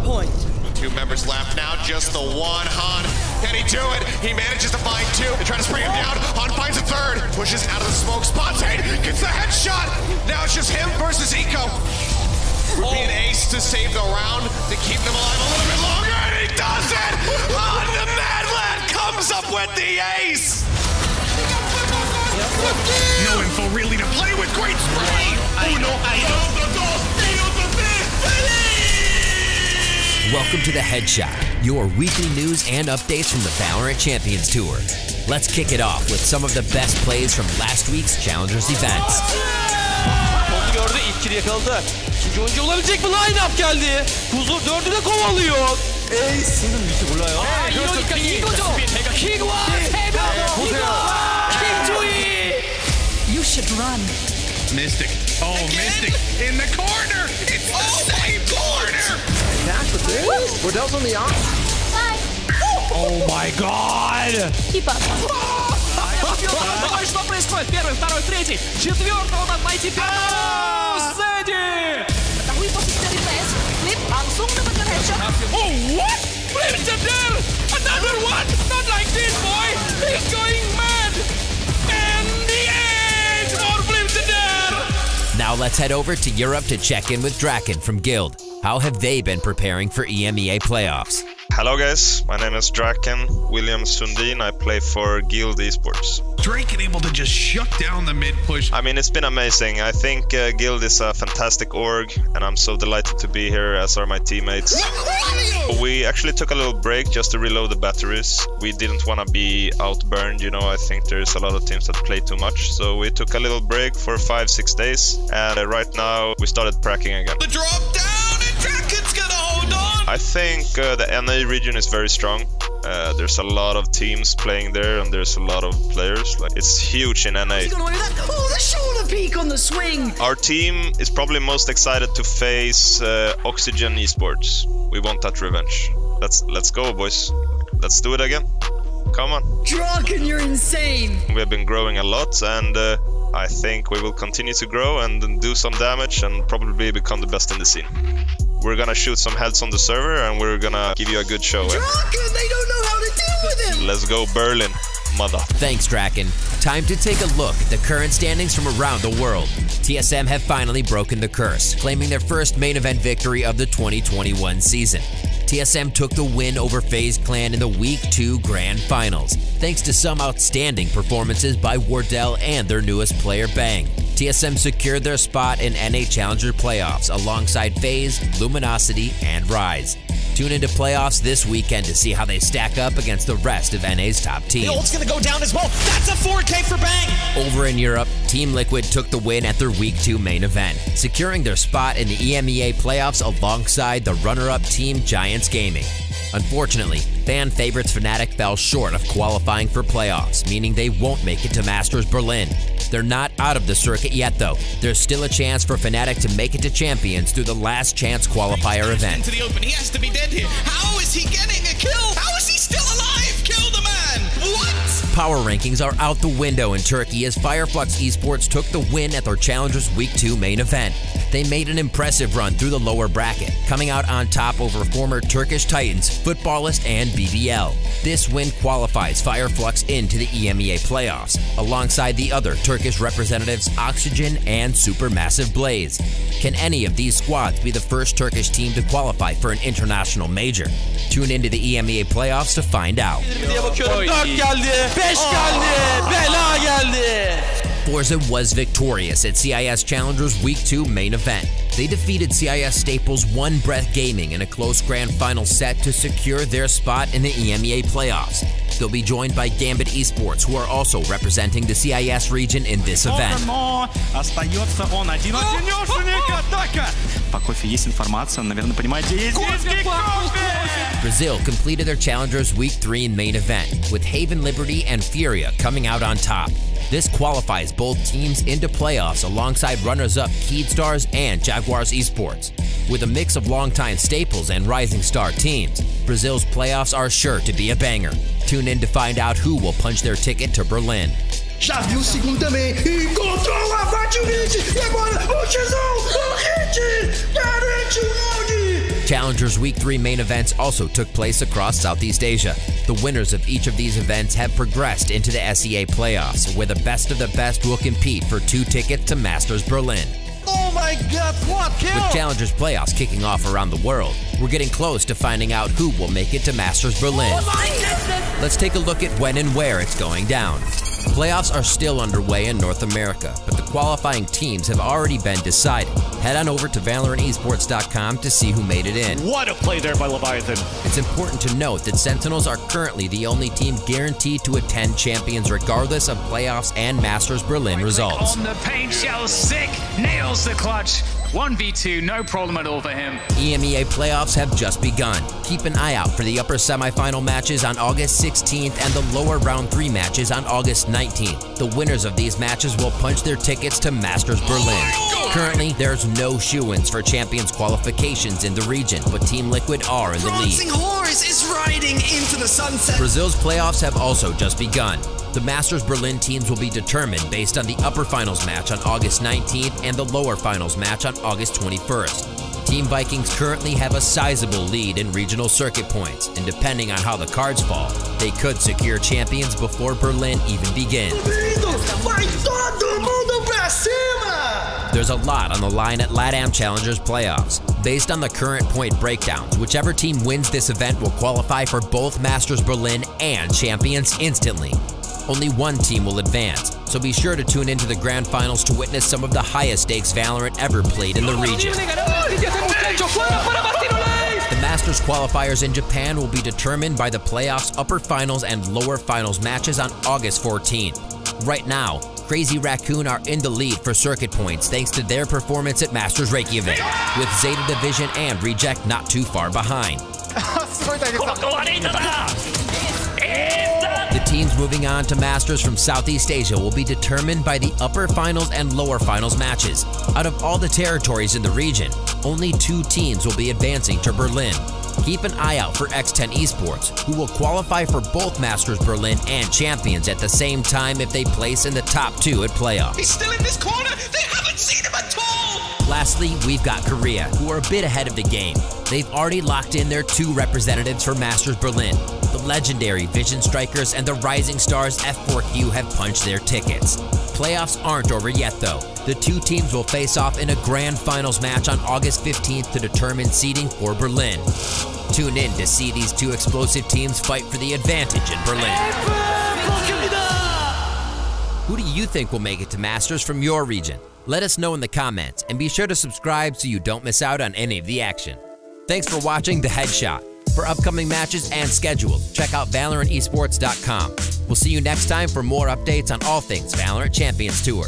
point. Two members left now, just the one. Han, can he do it? He manages to find two. They try to spray him down. Han finds a third, pushes out of the smoke, spots it, gets the headshot. Now it's just him versus Eco. Would be an ace to save the round, to keep them alive a little bit longer, and he does it! Han, the mad lad, comes up with the ace! No info really to play with, great spray! Welcome to the Headshot, your weekly news and updates from the VALORANT Champions Tour. Let's kick it off with some of the best plays from last week's Challengers events. Onu gördü, ilk kili yakaladı. İkinci oyuncu olabilecek mi? Line-up geldi. Kuzu dördü de kovalıyor. 에이스는 밑에 몰라요. 이러니까 이거죠. 킹와 세명 킹조이. You should run. Mystic. Oh, again? Mystic in the corner. It's the same corner. Attack with this. Wardell's on the off. Bye. Oh my god. Keep up. Что происходит? Первый, второй, третий. Четвертого надо найти первого. Сзади. Ketahui posisi dari PS. Flip langsung dapatkan headshot. Oh, what? Blitzer! Another one! Not like this, boy! He's going mad! And the end for Blitzer! Now let's head over to Europe to check in with Draken from Guild. How have they been preparing for EMEA playoffs? Hello guys, my name is Draken, William Sundin, I play for Guild Esports. Draken able to just shut down the mid push. I mean, it's been amazing. I think Guild is a fantastic org, and I'm so delighted to be here, as are my teammates. We actually took a little break just to reload the batteries. We didn't want to be outburned, you know, I think there's a lot of teams that play too much. So we took a little break for 5-6 days, and right now we started pracking again. The drop down, and Draken's gonna hold on! I think the NA region is very strong. There's a lot of teams playing there, and there's a lot of players. Like, it's huge in NA. Oh, the shoulder peek on the swing. Our team is probably most excited to face Oxygen Esports. We want that revenge. Let's go, boys. Let's do it again. Come on. Draken, you're insane. We have been growing a lot, and I think we will continue to grow and do some damage and probably become the best in the scene. We're gonna shoot some heads on the server, and we're gonna give you a good show. Draken, they don't know how to deal with him. Let's go, Berlin, mother. Thanks, Draken. Time to take a look at the current standings from around the world. TSM have finally broken the curse, claiming their first main event victory of the 2021 season. TSM took the win over FaZe Clan in the Week 2 Grand Finals, thanks to some outstanding performances by Wardell and their newest player, Bang. TSM secured their spot in NA Challenger playoffs alongside FaZe, Luminosity, and Rise. Tune into playoffs this weekend to see how they stack up against the rest of NA's top teams. The ult's gonna go down as well. That's a 4K for Bang! Over in Europe, Team Liquid took the win at their Week 2 main event, securing their spot in the EMEA playoffs alongside the runner-up team Giants Gaming. Unfortunately, fan favorites Fnatic fell short of qualifying for playoffs, meaning they won't make it to Masters Berlin. They're not out of the circuit yet, though. There's still a chance for Fnatic to make it to Champions through the last chance qualifier event. Into the open, he has to be dead here. How is he getting a kill? How is he still alive? Kill the man! What? Power rankings are out the window in Turkey as Fireflux Esports took the win at their Challengers Week 2 main event. They made an impressive run through the lower bracket, coming out on top over former Turkish Titans, Futbolist, and BBL. This win qualifies Fireflux into the EMEA playoffs, alongside the other Turkish representatives Oxygen and Supermassive Blaze. Can any of these squads be the first Turkish team to qualify for an international major? Tune into the EMEA playoffs to find out. Forza was victorious at CIS Challengers Week 2 main event. They defeated CIS Staples One Breath Gaming in a close grand final set to secure their spot in the EMEA playoffs. They'll be joined by Gambit Esports, who are also representing the CIS region in this event. По кофе есть информация, наверное, понимаете, есть кофе! Brazil completed their Challengers Week 3 main event, with Haven Liberty and Furia coming out on top. This qualifies both teams into playoffs alongside runners-up Keed Stars and Jaguars Esports. With a mix of longtime staples and rising star teams, Brazil's playoffs are sure to be a banger. Tune in to find out who will punch their ticket to Berlin. Já viu o segundo também. Encontrou a hit. E agora o Xão, o hit. Garante o round. Challengers Week 3 main events also took place across Southeast Asia. The winners of each of these events have progressed into the SEA playoffs, where the best of the best will compete for 2 tickets to Masters Berlin. Oh my god, what kill? With Challengers playoffs kicking off around the world, we're getting close to finding out who will make it to Masters Berlin. Let's take a look at when and where it's going down. Playoffs are still underway in North America, but the qualifying teams have already been decided. Head on over to VALORANT to see who made it in. What a play there by Leviathan. It's important to note that Sentinels are currently the only team guaranteed to attend Champions regardless of playoffs and Masters Berlin results. On the paint shell, sick, nails the clutch. 1v2, no problem at all for him. EMEA playoffs have just begun. Keep an eye out for the upper semifinal matches on August 16th and the lower round 3 matches on August 19th. The winners of these matches will punch their tickets to Masters Berlin. Currently, there's no shoo-ins for Champions qualifications in the region, but Team Liquid are in the lead. Horse is riding into the sunset. Brazil's playoffs have also just begun. The Masters Berlin teams will be determined based on the upper finals match on August 19th and the lower finals match on August 21st. Team Vikings currently have a sizable lead in regional circuit points, and depending on how the cards fall, they could secure champions before Berlin even begins. There's a lot on the line at LATAM Challengers playoffs. Based on the current point breakdowns, whichever team wins this event will qualify for both Masters Berlin and Champions instantly. Only one team will advance, so be sure to tune into the grand finals to witness some of the highest stakes Valorant ever played in the region. The Masters qualifiers in Japan will be determined by the playoffs upper finals and lower finals matches on August 14th. Right now, Crazy Raccoon are in the lead for circuit points thanks to their performance at Masters Reykjavik, with Zeta Division and Reject not too far behind. The teams moving on to Masters from Southeast Asia will be determined by the upper finals and lower finals matches. Out of all the territories in the region, only 2 teams will be advancing to Berlin. Keep an eye out for X10 Esports, who will qualify for both Masters Berlin and Champions at the same time if they place in the top 2 at playoffs. He's still in this corner. They haven't seen him at all. Lastly, we've got Korea, who are a bit ahead of the game. They've already locked in their 2 representatives for Masters Berlin. The legendary Vision Strikers and the Rising Stars F4Q have punched their tickets. Playoffs aren't over yet though. The 2 teams will face off in a grand finals match on August 15th to determine seeding for Berlin. Tune in to see these 2 explosive teams fight for the advantage in Berlin. Who do you think will make it to Masters from your region? Let us know in the comments, and be sure to subscribe so you don't miss out on any of the action. Thanks for watching The Headshot. For upcoming matches and schedules, check out VALORANTesports.com. We'll see you next time for more updates on all things Valorant Champions Tour.